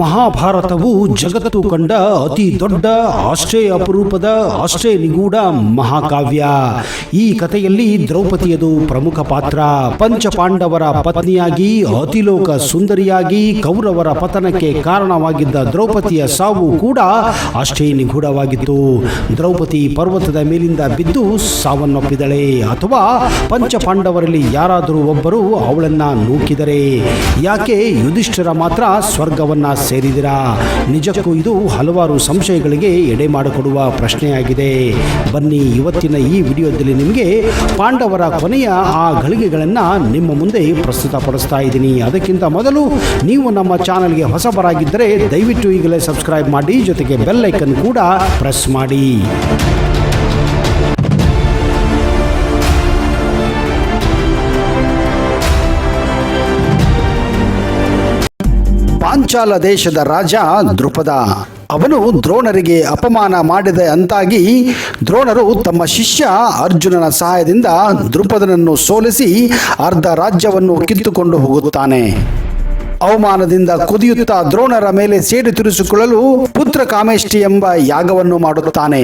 ಮಹಾಭಾರತವು ಜಗತ್ತು ಕಂಡ ಅತಿ ದೊಡ್ಡ ಅಷ್ಟೇ ಅಪರೂಪದ ಅಷ್ಟೇ ನಿಗೂಢ ಮಹಾಕಾವ್ಯ. ಈ ಕಥೆಯಲ್ಲಿ ದ್ರೌಪದಿಯದು ಪ್ರಮುಖ ಪಾತ್ರ. ಪಂಚಪಾಂಡವರ ಪತ್ನಿಯಾಗಿ ಅತಿಲೋಕ ಸುಂದರಿಯಾಗಿ ಕೌರವರ ಪತನಕ್ಕೆ ಕಾರಣವಾಗಿದ್ದ ದ್ರೌಪದಿಯ ಸಾವು ಕೂಡ ಅಷ್ಟೇ ನಿಗೂಢವಾಗಿತ್ತು. ದ್ರೌಪದಿ ಪರ್ವತದ ಮೇಲಿಂದ ಬಿದ್ದು ಸಾವನ್ನಪ್ಪಿದಳೆ ಅಥವಾ ಪಂಚಪಾಂಡವರಲ್ಲಿ ಯಾರಾದರೂ ಒಬ್ಬರು ಅವಳನ್ನ ನೂಕಿದರೆ? ಯಾಕೆ ಯುಧಿಷ್ಠಿರ ಮಾತ್ರ ಸ್ವರ್ಗವನ್ನ ಸೇರಿದಿರಾ? ನಿಜಕ್ಕೂ ಇದು ಹಲವಾರು ಸಂಶಯಗಳಿಗೆ ಎಡೆ ಮಾಡಿಕೊಡುವ ಪ್ರಶ್ನೆಯಾಗಿದೆ. ಬನ್ನಿ, ಇವತ್ತಿನ ಈ ವಿಡಿಯೋದಲ್ಲಿ ನಿಮಗೆ ಪಾಂಡವರ ಕೊನೆಯ ಆ ಗಳಿಗೆಗಳನ್ನು ನಿಮ್ಮ ಮುಂದೆ ಪ್ರಸ್ತುತಪಡಿಸ್ತಾ ಇದ್ದೀನಿ. ಅದಕ್ಕಿಂತ ಮೊದಲು ನೀವು ನಮ್ಮ ಚಾನಲ್ಗೆ ಹೊಸಬರಾಗಿದ್ದರೆ ದಯವಿಟ್ಟು ಈಗಲೇ ಸಬ್ಸ್ಕ್ರೈಬ್ ಮಾಡಿ, ಜೊತೆಗೆ ಬೆಲ್ ಐಕನ್ ಕೂಡ ಪ್ರೆಸ್ ಮಾಡಿ. ಪಾಂಚಾಲ ದೇಶದ ರಾಜ ದ್ರುಪದ. ಅವನು ದ್ರೋಣರಿಗೆ ಅಪಮಾನ ಮಾಡಿದ ಅಂತಾಗಿ ದ್ರೋಣರು ತಮ್ಮ ಶಿಷ್ಯ ಅರ್ಜುನನ ಸಹಾಯದಿಂದ ದ್ರುಪದನನ್ನು ಸೋಲಿಸಿ ಅರ್ಧ ರಾಜ್ಯವನ್ನು ಕಿತ್ತುಕೊಂಡು ಹೋಗುತ್ತಾನೆ. ಅವಮಾನದಿಂದ ಕುದಿಯುತ್ತಾ ದ್ರೋಣರ ಮೇಲೆ ಸೇಡು ತೀರಿಸಿಕೊಳ್ಳಲು ಪುತ್ರ ಕಾಮೇಷ್ಟಿ ಎಂಬ ಯಾಗವನ್ನು ಮಾಡುತ್ತಾನೆ.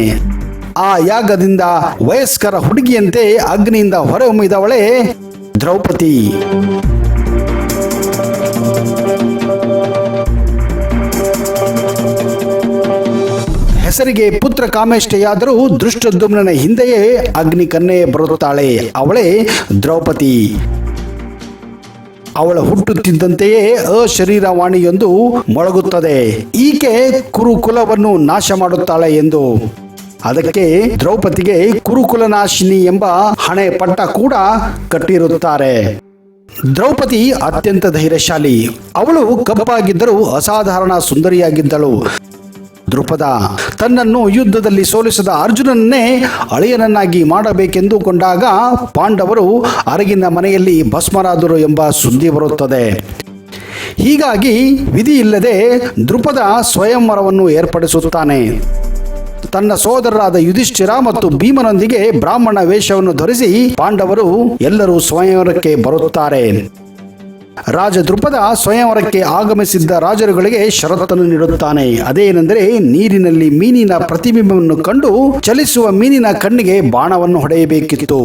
ಆ ಯಾಗದಿಂದ ವಯಸ್ಕರ ಹುಡುಗಿಯಂತೆ ಅಗ್ನಿಯಿಂದ ಹೊರಹೊಮ್ಮಿದವಳೇ ದ್ರೌಪದಿ. ಹೆಸರಿಗೆ ಪುತ್ರ ಕಾಮೇಷ್ಟಿಯಾದರೂ ದೃಷ್ಟದ್ಯುಮ್ನನ ಹಿಂದೆಯೇ ಅಗ್ನಿ ಕನ್ಯೆ ಬರುತ್ತಾಳೆ. ಅವಳೇ ದ್ರೌಪದಿ. ಅವಳ ಹುಟ್ಟುತ್ತಿದ್ದಂತೆಯೇ ಅಶರೀರವಾಣಿಯೊಂದು ಮೊಳಗುತ್ತದೆ. ಈಕೆ ಕುರುಕುಲವನ್ನು ನಾಶ ಮಾಡುತ್ತಾಳೆ ಎಂದು. ಅದಕ್ಕೆ ದ್ರೌಪದಿಗೆ ಕುರುಕುಲನಾಶಿನಿ ಎಂಬ ಹಣೆ ಪಟ್ಟ ಕೂಡ ಕಟ್ಟಿರುತ್ತಾರೆ. ದ್ರೌಪದಿ ಅತ್ಯಂತ ಧೈರ್ಯಶಾಲಿ. ಅವಳು ಕಪ್ಪಾಗಿದ್ದರೂ ಅಸಾಧಾರಣ ಸುಂದರಿಯಾಗಿದ್ದಳು. ದ್ರುಪದ ತನ್ನನ್ನು ಯುದ್ಧದಲ್ಲಿ ಸೋಲಿಸಿದ ಅರ್ಜುನನ್ನೇ ಅಳಿಯನನ್ನಾಗಿ ಮಾಡಬೇಕೆಂದುಕೊಂಡಾಗ ಪಾಂಡವರು ಅರಗಿನ ಮನೆಯಲ್ಲಿ ಭಸ್ಮರಾದರು ಎಂಬ ಸುದ್ದಿ ಬರುತ್ತದೆ. ಹೀಗಾಗಿ ವಿಧಿ ಇಲ್ಲದೆ ದ್ರುಪದ ಸ್ವಯಂವರವನ್ನು ಏರ್ಪಡಿಸುತ್ತಾನೆ. ತನ್ನ ಸೋದರರಾದ ಯುಧಿಷ್ಠಿರ ಮತ್ತು ಭೀಮನೊಂದಿಗೆ ಬ್ರಾಹ್ಮಣ ವೇಷವನ್ನು ಧರಿಸಿ ಪಾಂಡವರು ಎಲ್ಲರೂ ಸ್ವಯಂವರಕ್ಕೆ ಬರುತ್ತಾರೆ. ರಾಜ ದ್ರುಪದ ಸ್ವಯಂವರಕ್ಕೆ ಆಗಮಿಸಿದ್ದ ರಾಜರುಗಳಿಗೆ ಷರತ್ತನ್ನು ನೀಡುತ್ತಾನೆ. ಅದೇನೆಂದರೆ, ನೀರಿನಲ್ಲಿ ಮೀನಿನ ಪ್ರತಿಬಿಂಬವನ್ನು ಕಂಡು ಚಲಿಸುವ ಮೀನಿನ ಕಣ್ಣಿಗೆ ಬಾಣವನ್ನು ಹೊಡೆಯಬೇಕಿತ್ತು.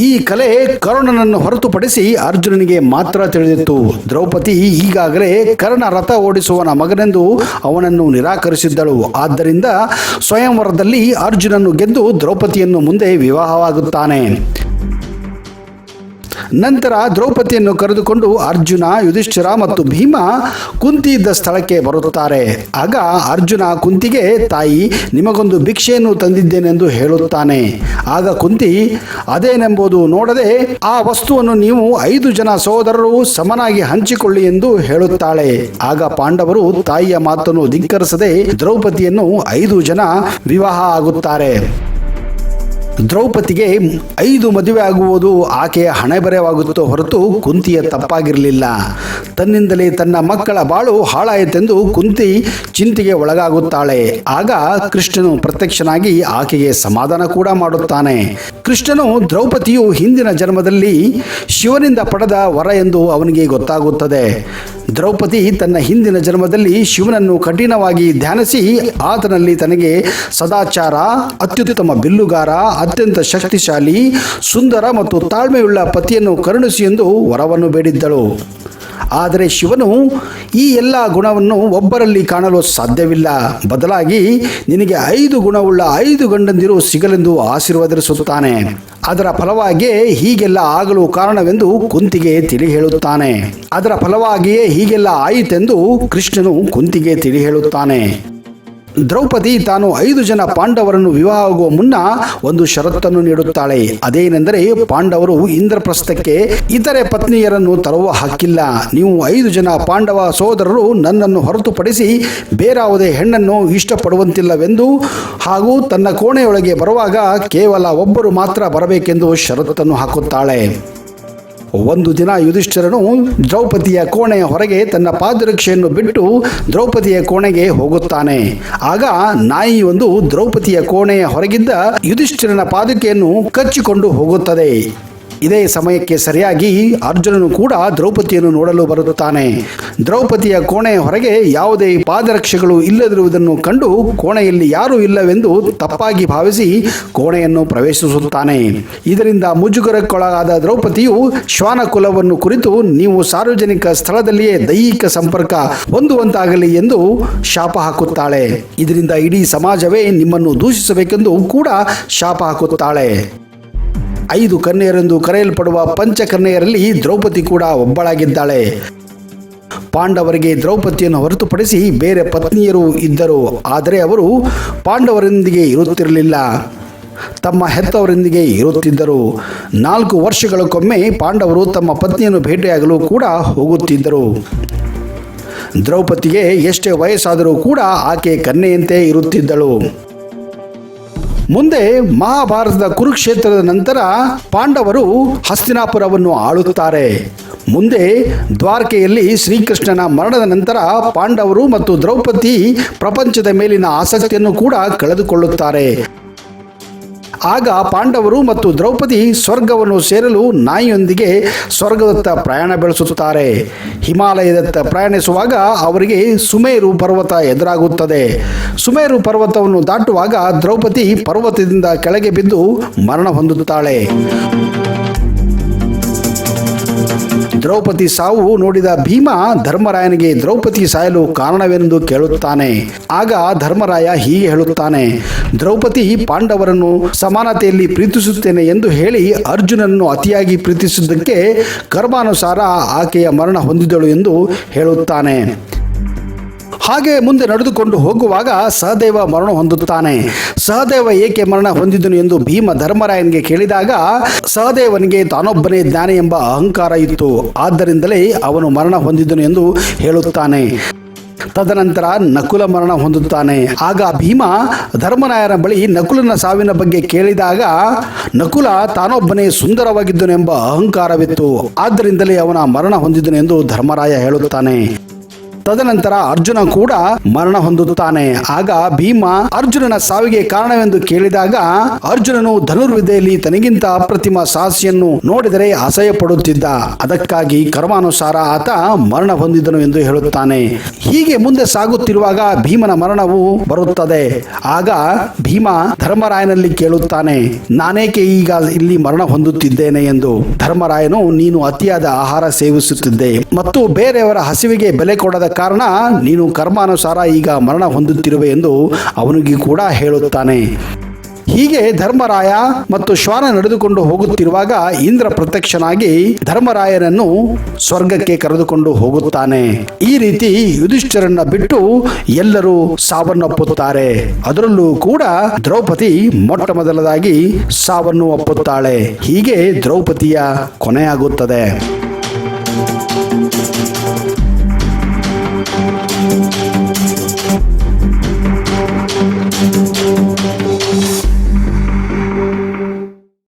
ಈ ಕಲೆ ಕರ್ಣನನ್ನು ಹೊರತುಪಡಿಸಿ ಅರ್ಜುನನಿಗೆ ಮಾತ್ರ ತಿಳಿದಿತ್ತು. ದ್ರೌಪದಿ ಈಗಾಗಲೇ ಕರ್ಣ ರಥ ಓಡಿಸುವನ ಮಗನೆಂದು ಅವನನ್ನು ನಿರಾಕರಿಸಿದ್ದಳು. ಆದ್ದರಿಂದ ಸ್ವಯಂವರದಲ್ಲಿ ಅರ್ಜುನನ್ನು ಗೆದ್ದು ದ್ರೌಪದಿಯನ್ನು ಮುಂದೆ ವಿವಾಹವಾಗುತ್ತಾನೆ. ನಂತರ ದ್ರೌಪದಿಯನ್ನು ಕರೆದುಕೊಂಡು ಅರ್ಜುನ, ಯುಧಿಷ್ಠಿರ ಮತ್ತು ಭೀಮ ಕುಂತಿ ಇದ್ದ ಸ್ಥಳಕ್ಕೆ ಬರುತ್ತಾರೆ. ಆಗ ಅರ್ಜುನ ಕುಂತಿಗೆ, ತಾಯಿ, ನಿಮಗೊಂದು ಭಿಕ್ಷೆಯನ್ನು ತಂದಿದ್ದೇನೆಂದು ಹೇಳುತ್ತಾನೆ. ಆಗ ಕುಂತಿ ಅದೇನೆಂಬುದು ನೋಡದೆ, ಆ ವಸ್ತುವನ್ನು ನೀವು 5 ಜನ ಸಹೋದರರು ಸಮನಾಗಿ ಹಂಚಿಕೊಳ್ಳಿ ಎಂದು ಹೇಳುತ್ತಾಳೆ. ಆಗ ಪಾಂಡವರು ತಾಯಿಯ ಮಾತನ್ನು ಧಿಕ್ಕರಿಸದೆ ದ್ರೌಪದಿಯನ್ನು 5 ಜನ ವಿವಾಹ ಆಗುತ್ತಾರೆ. ದ್ರೌಪದಿಗೆ 5 ಮದುವೆ ಆಗುವುದು ಆಕೆಯ ಹಣೆಬರಹವಾಗುತ್ತೋ ಹೊರತು ಕುಂತಿಯ ತಪ್ಪಾಗಿರಲಿಲ್ಲ. ತನ್ನಿಂದಲೇ ತನ್ನ ಮಕ್ಕಳ ಬಾಳು ಹಾಳಾಯಿತೆಂದು ಕುಂತಿ ಚಿಂತೆಗೆ ಒಳಗಾಗುತ್ತಾಳೆ. ಆಗ ಕೃಷ್ಣನು ಪ್ರತ್ಯಕ್ಷನಾಗಿ ಆಕೆಗೆ ಸಮಾಧಾನ ಕೂಡ ಮಾಡುತ್ತಾನೆ. ಕೃಷ್ಣನು ದ್ರೌಪದಿಯು ಹಿಂದಿನ ಜನ್ಮದಲ್ಲಿ ಶಿವನಿಂದ ಪಡೆದ ವರ ಎಂದು ಅವನಿಗೆ ಗೊತ್ತಾಗುತ್ತದೆ. ದ್ರೌಪದಿ ತನ್ನ ಹಿಂದಿನ ಜನ್ಮದಲ್ಲಿ ಶಿವನನ್ನು ಕಠಿಣವಾಗಿ ಧ್ಯಾನಿಸಿ ಆತನಲ್ಲಿ ತನಗೆ ಸದಾಚಾರ, ಅತ್ಯುತ್ತಮ ಬಿಲ್ಲುಗಾರ, ಅತ್ಯಂತ ಶಕ್ತಿಶಾಲಿ, ಸುಂದರ ಮತ್ತು ತಾಳ್ಮೆಯುಳ್ಳ ಪತಿಯನ್ನು ಕರುಣಿಸಿ ಎಂದು ವರವನ್ನು ಬೇಡಿದ್ದಳು. ಆದರೆ ಶಿವನು ಈ ಎಲ್ಲ ಗುಣವನ್ನು ಒಬ್ಬರಲ್ಲಿ ಕಾಣಲು ಸಾಧ್ಯವಿಲ್ಲ. ಬದಲಾಗಿ ನಿನಗೆ 5 ಗುಣವುಳ್ಳ 5 ಗಂಡಂದಿರು ಸಿಗಲೆಂದು ಆಶೀರ್ವದಿಸುತ್ತಾನೆ. ಅದರ ಫಲವಾಗಿಯೇ ಹೀಗೆಲ್ಲ ಆಗಲು ಕಾರಣವೆಂದು ಕುಂತಿಗೆ ತಿಳಿ ಹೇಳುತ್ತಾನೆ. ಅದರ ಫಲವಾಗಿಯೇ ಹೀಗೆಲ್ಲ ಆಯಿತೆಂದು ಕೃಷ್ಣನು ಕುಂತಿಗೆ ತಿಳಿ ಹೇಳುತ್ತಾನೆ. ದ್ರೌಪದಿ ತಾನು 5 ಜನ ಪಾಂಡವರನ್ನು ವಿವಾಹವಾಗುವ ಮುನ್ನ ಒಂದು ಷರತ್ತನ್ನು ನೀಡುತ್ತಾಳೆ. ಅದೇನೆಂದರೆ, ಪಾಂಡವರು ಇಂದ್ರಪ್ರಸ್ಥಕ್ಕೆ ಇತರೆ ಪತ್ನಿಯರನ್ನು ತರುವ ಹಕ್ಕಿಲ್ಲ. ನೀವು 5 ಜನ ಪಾಂಡವ ಸಹೋದರರು ನನ್ನನ್ನು ಹೊರತುಪಡಿಸಿ ಬೇರಾವುದೇ ಹೆಣ್ಣನ್ನು ಇಷ್ಟಪಡುವಂತಿಲ್ಲವೆಂದು ಹಾಗೂ ತನ್ನ ಕೋಣೆಯೊಳಗೆ ಬರುವಾಗ ಕೇವಲ ಒಬ್ಬರು ಮಾತ್ರ ಬರಬೇಕೆಂದು ಷರತ್ತನ್ನು ಹಾಕುತ್ತಾಳೆ. ಒಂದು ದಿನ ಯುಧಿಷ್ಠಿರನು ದ್ರೌಪದಿಯ ಕೋಣೆಯ ಹೊರಗೆ ತನ್ನ ಪಾದರಕ್ಷೆಯನ್ನು ಬಿಟ್ಟು ದ್ರೌಪದಿಯ ಕೋಣೆಗೆ ಹೋಗುತ್ತಾನೆ. ಆಗ ನಾಯಿಯೊಂದು ದ್ರೌಪದಿಯ ಕೋಣೆಯ ಹೊರಗಿದ್ದ ಯುಧಿಷ್ಠಿರನ ಪಾದುಕೆಯನ್ನು ಕಚ್ಚಿಕೊಂಡು ಹೋಗುತ್ತದೆ. ಇದೇ ಸಮಯಕ್ಕೆ ಸರಿಯಾಗಿ ಅರ್ಜುನನು ಕೂಡ ದ್ರೌಪದಿಯನ್ನು ನೋಡಲು ಬರುತ್ತಾನೆ. ದ್ರೌಪದಿಯ ಕೋಣೆಯ ಹೊರಗೆ ಯಾವುದೇ ಪಾದರಕ್ಷೆಗಳು ಇಲ್ಲದಿರುವುದನ್ನು ಕಂಡು ಕೋಣೆಯಲ್ಲಿ ಯಾರೂ ಇಲ್ಲವೆಂದು ತಪ್ಪಾಗಿ ಭಾವಿಸಿ ಕೋಣೆಯನ್ನು ಪ್ರವೇಶಿಸುತ್ತಾನೆ. ಇದರಿಂದ ಮುಜುಗರಕ್ಕೊಳಗಾದ ದ್ರೌಪದಿಯು ಶ್ವಾನಕುಲವನ್ನು ಕುರಿತು ನೀವು ಸಾರ್ವಜನಿಕ ಸ್ಥಳದಲ್ಲಿಯೇ ದೈಹಿಕ ಸಂಪರ್ಕ ಹೊಂದುವಂತಾಗಲಿ ಎಂದು ಶಾಪ ಹಾಕುತ್ತಾಳೆ. ಇದರಿಂದ ಇಡೀ ಸಮಾಜವೇ ನಿಮ್ಮನ್ನು ದೂಷಿಸಬೇಕೆಂದು ಕೂಡ ಶಾಪ ಹಾಕುತ್ತಾಳೆ. 5 ಕನ್ಯೆಯರೆಂದು ಕರೆಯಲ್ಪಡುವ ಪಂಚಕನ್ಯೆಯರಲ್ಲಿ ದ್ರೌಪದಿ ಕೂಡ ಒಬ್ಬಳಾಗಿದ್ದಾಳೆ. ಪಾಂಡವರಿಗೆ ದ್ರೌಪದಿಯನ್ನು ಹೊರತುಪಡಿಸಿ ಬೇರೆ ಪತ್ನಿಯರು ಇದ್ದರು. ಆದರೆ ಅವರು ಪಾಂಡವರೊಂದಿಗೆ ಇರುತ್ತಿರಲಿಲ್ಲ, ತಮ್ಮ ಹೆತ್ತವರೊಂದಿಗೆ ಇರುತ್ತಿದ್ದರು. 4 ವರ್ಷಗಳಕ್ಕೊಮ್ಮೆ ಪಾಂಡವರು ತಮ್ಮ ಪತ್ನಿಯನ್ನು ಭೇಟಿಯಾಗಲು ಕೂಡ ಹೋಗುತ್ತಿದ್ದರು. ದ್ರೌಪದಿಗೆ ಎಷ್ಟೇ ವಯಸ್ಸಾದರೂ ಕೂಡ ಆಕೆ ಕನ್ಯೆಯಂತೆ ಇರುತ್ತಿದ್ದಳು. ಮುಂದೆ ಮಹಾಭಾರತದ ಕುರುಕ್ಷೇತ್ರದ ನಂತರ ಪಾಂಡವರು ಹಸ್ತಿನಾಪುರವನ್ನು ಆಳುತ್ತಾರೆ. ಮುಂದೆ ದ್ವಾರಕೆಯಲ್ಲಿ ಶ್ರೀಕೃಷ್ಣನ ಮರಣದ ನಂತರ ಪಾಂಡವರು ಮತ್ತು ದ್ರೌಪದಿ ಪ್ರಪಂಚದ ಮೇಲಿನ ಆಸಕ್ತಿಯನ್ನು ಕೂಡ ಕಳೆದುಕೊಳ್ಳುತ್ತಾರೆ. ಆಗ ಪಾಂಡವರು ಮತ್ತು ದ್ರೌಪದಿ ಸ್ವರ್ಗವನ್ನು ಸೇರಲು ನಾಯಿಯೊಂದಿಗೆ ಸ್ವರ್ಗದತ್ತ ಪ್ರಯಾಣ ಬೆಳೆಸುತ್ತಾರೆ. ಹಿಮಾಲಯದತ್ತ ಪ್ರಯಾಣಿಸುವಾಗ ಅವರಿಗೆ ಸುಮೇರು ಪರ್ವತ ಎದುರಾಗುತ್ತದೆ. ಸುಮೇರು ಪರ್ವತವನ್ನು ದಾಟುವಾಗ ದ್ರೌಪದಿ ಪರ್ವತದಿಂದ ಕೆಳಗೆ ಬಿದ್ದು ಮರಣ ಹೊಂದುತ್ತಾಳೆ. ದ್ರೌಪದಿ ಸಾವು ನೋಡಿದ ಭೀಮ ಧರ್ಮರಾಯನಿಗೆ ದ್ರೌಪದಿ ಸಾಯಲು ಕಾರಣವೆಂದು ಕೇಳುತ್ತಾನೆ. ಆಗ ಧರ್ಮರಾಯ ಹೀಗೆ ಹೇಳುತ್ತಾನೆ, ದ್ರೌಪದಿ ಪಾಂಡವರನ್ನು ಸಮಾನತೆಯಲ್ಲಿ ಪ್ರೀತಿಸುತ್ತೇನೆ ಎಂದು ಹೇಳಿ ಅರ್ಜುನನನ್ನು ಅತಿಯಾಗಿ ಪ್ರೀತಿಸಿದ್ದಕ್ಕೆ ಕರ್ಮಾನುಸಾರ ಆಕೆಯ ಮರಣ ಹೊಂದಿದಳು ಎಂದು ಹೇಳುತ್ತಾನೆ. ಹಾಗೆ ಮುಂದೆ ನಡೆದುಕೊಂಡು ಹೋಗುವಾಗ ಸಹದೇವ ಮರಣ ಹೊಂದುತ್ತಾನೆ. ಸಹದೇವ ಏಕೆ ಮರಣ ಹೊಂದಿದನು ಎಂದು ಭೀಮ ಧರ್ಮರಾಯನಿಗೆ ಕೇಳಿದಾಗ ಸಹದೇವನಿಗೆ ತಾನೊಬ್ಬನೇ ಜ್ಞಾನಿ ಎಂಬ ಅಹಂಕಾರ ಇತ್ತು, ಆದ್ದರಿಂದಲೇ ಅವನು ಮರಣ ಹೊಂದಿದನು ಎಂದು ಹೇಳುತ್ತಾನೆ. ತದನಂತರ ನಕುಲ ಮರಣ ಹೊಂದುತ್ತಾನೆ. ಆಗ ಭೀಮ ಧರ್ಮರಾಯನ ಬಳಿ ನಕುಲನ ಸಾವಿನ ಬಗ್ಗೆ ಕೇಳಿದಾಗ ನಕುಲ ತಾನೊಬ್ಬನೇ ಸುಂದರವಾಗಿದ್ದನು ಎಂಬ ಅಹಂಕಾರವಿತ್ತು, ಆದ್ದರಿಂದಲೇ ಅವನ ಮರಣ ಹೊಂದಿದನು ಎಂದು ಧರ್ಮರಾಯ ಹೇಳುತ್ತಾನೆ. ತದನಂತರ ಅರ್ಜುನ ಕೂಡ ಮರಣ ಹೊಂದುತ್ತಾನೆ. ಆಗ ಭೀಮ ಅರ್ಜುನನ ಸಾವಿಗೆ ಕಾರಣವೆಂದು ಕೇಳಿದಾಗ ಅರ್ಜುನನು ಧನುರ್ವಿದ್ಯೆಯಲ್ಲಿ ತನಗಿಂತ ಅಪ್ರತಿಮ ಸಾಹಸಿಯನ್ನು ನೋಡಿದರೆ ಅಸಹ್ಯ ಪಡುತ್ತಿದ್ದ, ಅದಕ್ಕಾಗಿ ಕರ್ಮಾನುಸಾರ ಆತ ಮರಣ ಹೊಂದಿದನು ಎಂದು ಹೇಳುತ್ತಾನೆ. ಹೀಗೆ ಮುಂದೆ ಸಾಗುತ್ತಿರುವಾಗ ಭೀಮನ ಮರಣವು ಬರುತ್ತದೆ. ಆಗ ಭೀಮ ಧರ್ಮರಾಯನಲ್ಲಿ ಕೇಳುತ್ತಾನೆ, ನಾನೇಕೆ ಈಗ ಇಲ್ಲಿ ಮರಣ ಹೊಂದುತ್ತಿದ್ದೇನೆ ಎಂದು. ಧರ್ಮರಾಯನು, ನೀನು ಅತಿಯಾದ ಆಹಾರ ಸೇವಿಸುತ್ತಿದ್ದೆ ಮತ್ತು ಬೇರೆಯವರ ಹಸಿವಿಗೆ ಬೆಲೆ ಕೊಡದ ಕಾರಣ ನೀನು ಕರ್ಮಾನುಸಾರ ಈಗ ಮರಣ ಹೊಂದುತ್ತಿರುವೆ ಎಂದು ಅವನಿಗೆ ಕೂಡ ಹೇಳುತ್ತಾನೆ. ಹೀಗೆ ಧರ್ಮರಾಯ ಮತ್ತು ಶ್ವಾನ ನಡೆದುಕೊಂಡು ಹೋಗುತ್ತಿರುವಾಗ ಇಂದ್ರ ಪ್ರತ್ಯಕ್ಷನಾಗಿ ಧರ್ಮರಾಯನನ್ನು ಸ್ವರ್ಗಕ್ಕೆ ಕರೆದುಕೊಂಡು ಹೋಗುತ್ತಾನೆ. ಈ ರೀತಿ ಯುಧಿಷ್ಠಿರನ್ನ ಬಿಟ್ಟು ಎಲ್ಲರೂ ಸಾವನ್ನಪ್ಪುತ್ತಾರೆ. ಅದರಲ್ಲೂ ಕೂಡ ದ್ರೌಪದಿ ಮೊಟ್ಟ ಮೊದಲದಾಗಿ ಸಾವನ್ನು ಒಪ್ಪುತ್ತಾಳೆ. ಹೀಗೆ ದ್ರೌಪದಿಯ ಕೊನೆಯಾಗುತ್ತದೆ.